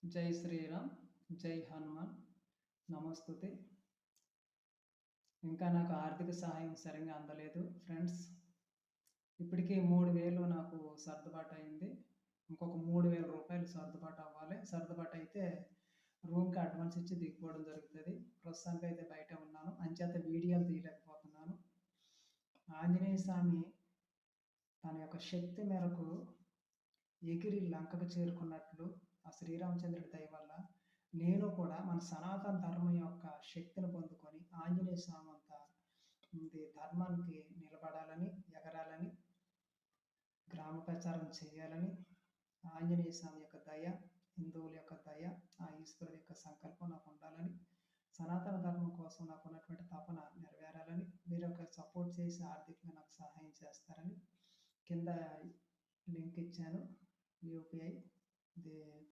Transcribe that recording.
జై శ్రీరామ్, జై హనుమాన్, నమస్తుతే. ఇంకా నాకు ఆర్థిక సహాయం సరిగ్గా అందలేదు ఫ్రెండ్స్. ఇప్పటికీ 3000 నాకు సర్దుబాటు అయింది. ఇంకొక 3000 రూపాయలు సర్దుబాటు అవ్వాలి. సర్దుబాటు అయితే రూమ్కి అడ్వాన్స్ ఇచ్చి దిగిపోవడం జరుగుతుంది. ప్రస్తుతానికి అయితే బయట ఉన్నాను, అంచేత వీడియోలు తీయలేకపోతున్నాను. ఆంజనేయ స్వామి తన యొక్క శక్తి మేరకు ఎగిరి లంకకు చేరుకున్నట్లు ఆ శ్రీరామచంద్రుడి దయ వల్ల నేను కూడా మన సనాతన ధర్మం యొక్క శక్తిని పొందుకొని ఆంజనేయ స్వామి అంత ధర్మానికి నిలబడాలని, ఎగరాలని, గ్రామ ప్రచారం చేయాలని, ఆంజనేయ స్వామి యొక్క దయ, హిందువుల యొక్క దయ, ఆ ఈశ్వరుడి యొక్క సంకల్పం నాకు ఉండాలని, సనాతన ధర్మం కోసం నాకు ఉన్నటువంటి తపన నెరవేరాలని మీరు ఒక సపోర్ట్ చేసి ఆర్థికంగా నాకు సహాయం చేస్తారని కింద లింక్ ఇచ్చాను. యూపీఐ